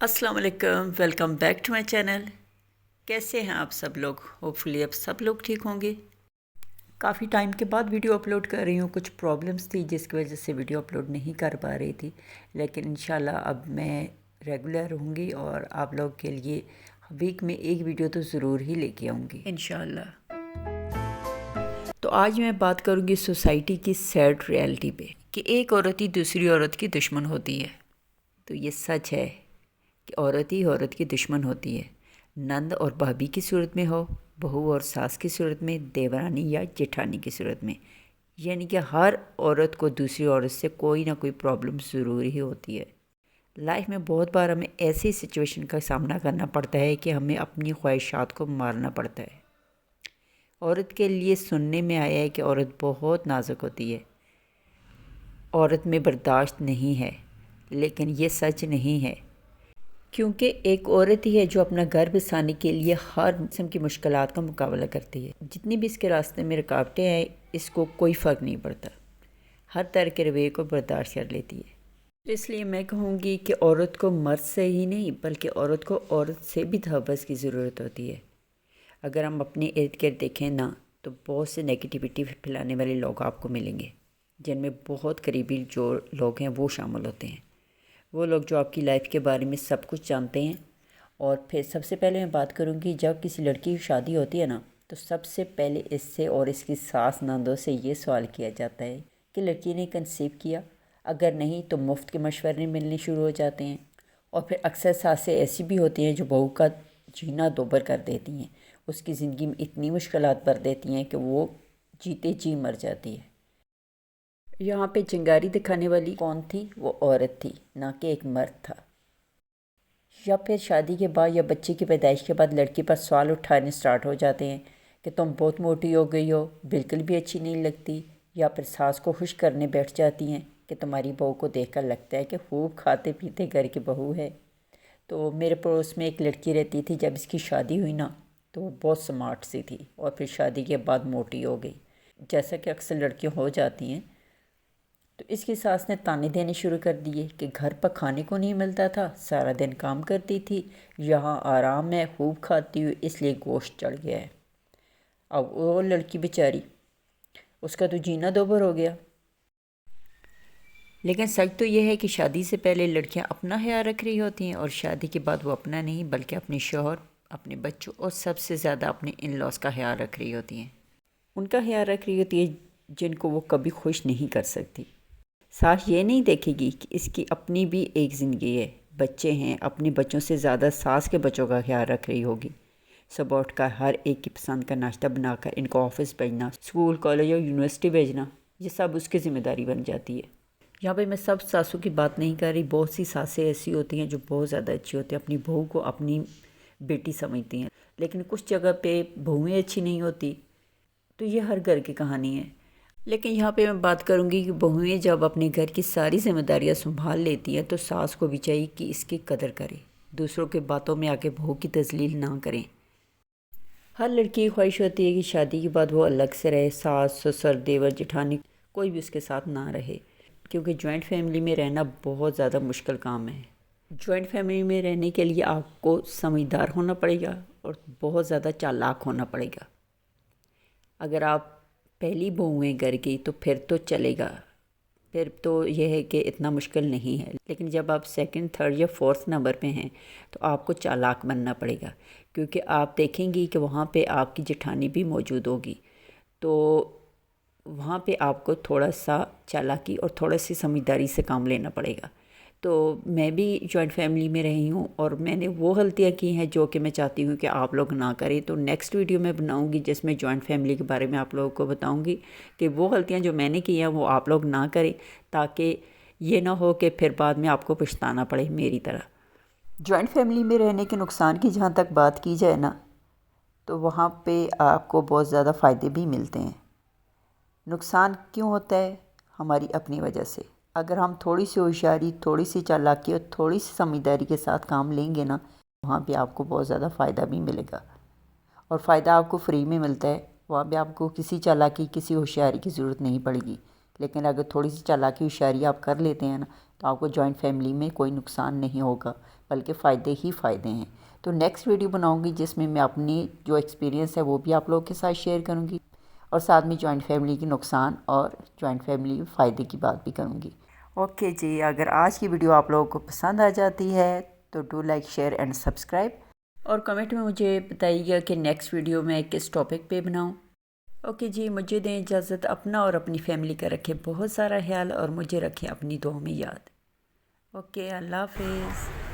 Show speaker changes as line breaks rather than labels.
السلام علیکم، welcome back to my channel. کیسے ہیں آپ سب لوگ؟ ہوپفلی اب سب لوگ ٹھیک ہوں گے۔ کافی ٹائم کے بعد ویڈیو اپلوڈ کر رہی ہوں، کچھ پرابلمس تھی جس کی وجہ سے ویڈیو اپلوڈ نہیں کر پا رہی تھی، لیکن انشاءاللہ اب میں ریگولر ہوں گی اور آپ لوگ کے لیے ویک میں ایک ویڈیو تو ضرور ہی لے کے آؤں گی انشاءاللہ۔ تو آج میں بات کروں گی سوسائٹی کی سیڈ ریالٹی پہ کہ ایک عورت ہی دوسری عورت کی دشمن ہوتی ہے۔ تو یہ سچ ہے کہ عورت ہی عورت کی دشمن ہوتی ہے، نند اور بھابھی کی صورت میں ہو، بہو اور ساس کی صورت میں، دیورانی یا جیٹھانی کی صورت میں، یعنی کہ ہر عورت کو دوسری عورت سے کوئی نہ کوئی پرابلم ضرور ہی ہوتی ہے۔ لائف میں بہت بار ہمیں ایسی سچویشن کا سامنا کرنا پڑتا ہے کہ ہمیں اپنی خواہشات کو مارنا پڑتا ہے۔ عورت کے لیے سننے میں آیا ہے کہ عورت بہت نازک ہوتی ہے، عورت میں برداشت نہیں ہے، لیکن یہ سچ نہیں ہے، کیونکہ ایک عورت ہی ہے جو اپنا گھر بسانے کے لیے ہر قسم کی مشکلات کا مقابلہ کرتی ہے۔ جتنی بھی اس کے راستے میں رکاوٹیں ہیں، اس کو کوئی فرق نہیں پڑتا، ہر طرح کے رویے کو برداشت کر لیتی ہے۔ اس لیے میں کہوں گی کہ عورت کو مرد سے ہی نہیں بلکہ عورت کو عورت سے بھی تحفظ کی ضرورت ہوتی ہے۔ اگر ہم اپنے ارد گرد دیکھیں نا تو بہت سے نیگیٹیوٹی پھیلانے والے لوگ آپ کو ملیں گے، جن میں بہت قریبی جو لوگ ہیں وہ شامل ہوتے ہیں۔ وہ لوگ جو آپ کی لائف کے بارے میں سب کچھ جانتے ہیں۔ اور پھر سب سے پہلے میں بات کروں گی، جب کسی لڑکی کی شادی ہوتی ہے نا تو سب سے پہلے اس سے اور اس کی ساس نندوں سے یہ سوال کیا جاتا ہے کہ لڑکی نے کنسیو کیا، اگر نہیں تو مفت کے مشورے ملنے شروع ہو جاتے ہیں۔ اور پھر اکثر ساسیں ایسی بھی ہوتی ہیں جو بہو کا جینا دوبر کر دیتی ہیں، اس کی زندگی میں اتنی مشکلات بھر دیتی ہیں کہ وہ جیتے جی مر جاتی ہے۔ یہاں پہ چنگاری دکھانے والی کون تھی؟ وہ عورت تھی، نہ کہ ایک مرد تھا۔ یا پھر شادی کے بعد یا بچے کی پیدائش کے بعد لڑکی پر سوال اٹھانے سٹارٹ ہو جاتے ہیں کہ تم بہت موٹی ہو گئی ہو، بالکل بھی اچھی نہیں لگتی۔ یا پھر ساس کو خوش کرنے بیٹھ جاتی ہیں کہ تمہاری بہو کو دیکھ کر لگتا ہے کہ خوب کھاتے پیتے گھر کی بہو ہے۔ تو میرے پڑوس میں ایک لڑکی رہتی تھی، جب اس کی شادی ہوئی نا تو وہ بہت سمارٹ سی تھی اور پھر شادی کے بعد موٹی ہو گئی، جیسا کہ اکثر لڑکیاں ہو جاتی ہیں۔ تو اس کی ساس نے تانے دینے شروع کر دیے کہ گھر پر کھانے کو نہیں ملتا تھا، سارا دن کام کرتی تھی، یہاں آرام ہے، خوب کھاتی ہوئی، اس لیے گوشت چڑھ گیا ہے۔ اب وہ لڑکی بیچاری، اس کا تو جینا دوبر ہو گیا۔ لیکن سچ تو یہ ہے کہ شادی سے پہلے لڑکیاں اپنا خیال رکھ رہی ہوتی ہیں، اور شادی کے بعد وہ اپنا نہیں بلکہ اپنے شوہر، اپنے بچوں اور سب سے زیادہ اپنے ان لاز کا خیال رکھ رہی ہوتی ہیں۔ ان کا خیال رکھ رہی ہوتی ہے جن کو وہ کبھی خوش نہیں کر سکتی۔ ساس یہ نہیں دیکھے گی کہ اس کی اپنی بھی ایک زندگی ہے، بچے ہیں، اپنے بچوں سے زیادہ ساس کے بچوں کا خیال رکھ رہی ہوگی۔ صبح اٹھ کر ہر ایک کی پسند کا ناشتہ بنا کر ان کو آفس بھیجنا، اسکول کالج یا یونیورسٹی بھیجنا، یہ سب اس کی ذمہ داری بن جاتی ہے۔ یہاں پہ میں سب ساسوں کی بات نہیں کر رہی، بہت سی ساسیں ایسی ہوتی ہیں جو بہت زیادہ اچھی ہوتی ہیں، اپنی بہو کو اپنی بیٹی سمجھتی ہیں، لیکن کچھ جگہ پہ بہویں اچھی نہیں ہوتی۔ تو یہ ہر گھر کی کہانی ہے۔ لیکن یہاں پہ میں بات کروں گی کہ بہویں جب اپنے گھر کی ساری ذمہ داریاں سنبھال لیتی ہیں تو ساس کو بھی چاہیے کہ اس کی قدر کرے، دوسروں کے باتوں میں آ کے بہو کی تذلیل نہ کریں۔ ہر لڑکی کی خواہش ہوتی ہے کہ شادی کے بعد وہ الگ سے رہے، ساس سسر دیور جٹھانی کوئی بھی اس کے ساتھ نہ رہے، کیونکہ جوائنٹ فیملی میں رہنا بہت زیادہ مشکل کام ہے۔ جوائنٹ فیملی میں رہنے کے لیے آپ کو سمجھدار ہونا پڑے گا اور بہت زیادہ چالاک ہونا پڑے گا۔ اگر آپ پہلی بہو ہیں گھر کی تو پھر تو چلے گا، پھر تو یہ ہے کہ اتنا مشکل نہیں ہے، لیکن جب آپ سیکنڈ تھرڈ یا فورتھ نمبر پہ ہیں تو آپ کو چالاک بننا پڑے گا، کیونکہ آپ دیکھیں گی کہ وہاں پہ آپ کی جٹھانی بھی موجود ہوگی، تو وہاں پہ آپ کو تھوڑا سا چالاکی اور تھوڑا سی سمجھداری سے کام لینا پڑے گا۔ تو میں بھی جوائنٹ فیملی میں رہی ہوں اور میں نے وہ غلطیاں کی ہیں جو کہ میں چاہتی ہوں کہ آپ لوگ نہ کریں۔ تو نیکسٹ ویڈیو میں بناؤں گی جس میں جوائنٹ فیملی کے بارے میں آپ لوگوں کو بتاؤں گی کہ وہ غلطیاں جو میں نے کی ہیں وہ آپ لوگ نہ کریں، تاکہ یہ نہ ہو کہ پھر بعد میں آپ کو پچھتانا پڑے میری طرح۔ جوائنٹ فیملی میں رہنے کے نقصان کی جہاں تک بات کی جائے نا تو وہاں پہ آپ کو بہت زیادہ فائدے بھی ملتے ہیں۔ نقصان کیوں ہوتا ہے؟ ہماری اپنی وجہ سے۔ اگر ہم تھوڑی سی ہوشیاری، تھوڑی سی چالاکی اور تھوڑی سی سمجھداری کے ساتھ کام لیں گے نا، وہاں پہ آپ کو بہت زیادہ فائدہ بھی ملے گا، اور فائدہ آپ کو فری میں ملتا ہے۔ وہاں پہ آپ کو کسی چالاکی، کسی ہوشیاری کی ضرورت نہیں پڑے گی، لیکن اگر تھوڑی سی چالاکی ہوشیاری آپ کر لیتے ہیں نا تو آپ کو جوائنٹ فیملی میں کوئی نقصان نہیں ہوگا، بلکہ فائدے ہی فائدے ہیں۔ تو نیکسٹ ویڈیو بناؤں گی جس میں اپنی جو ایکسپیرینس ہے وہ بھی آپ لوگوں کے ساتھ شیئر کروں گی، اور ساتھ میں جوائنٹ فیملی کی نقصان اور جوائنٹ فیملی فائدے کی بات بھی کروں گی۔ اوکے جی، اگر آج کی ویڈیو آپ لوگوں کو پسند آ جاتی ہے تو do like, share and subscribe, اور کمنٹ میں مجھے بتائیے گا کہ نیکسٹ ویڈیو میں کس ٹاپک پہ بناؤں۔ اوکے جی، مجھے دیں اجازت، اپنا اور اپنی فیملی کا رکھیں بہت سارا خیال، اور مجھے رکھیں اپنی دعاؤں میں یاد۔ اوکے، اللہ حافظ۔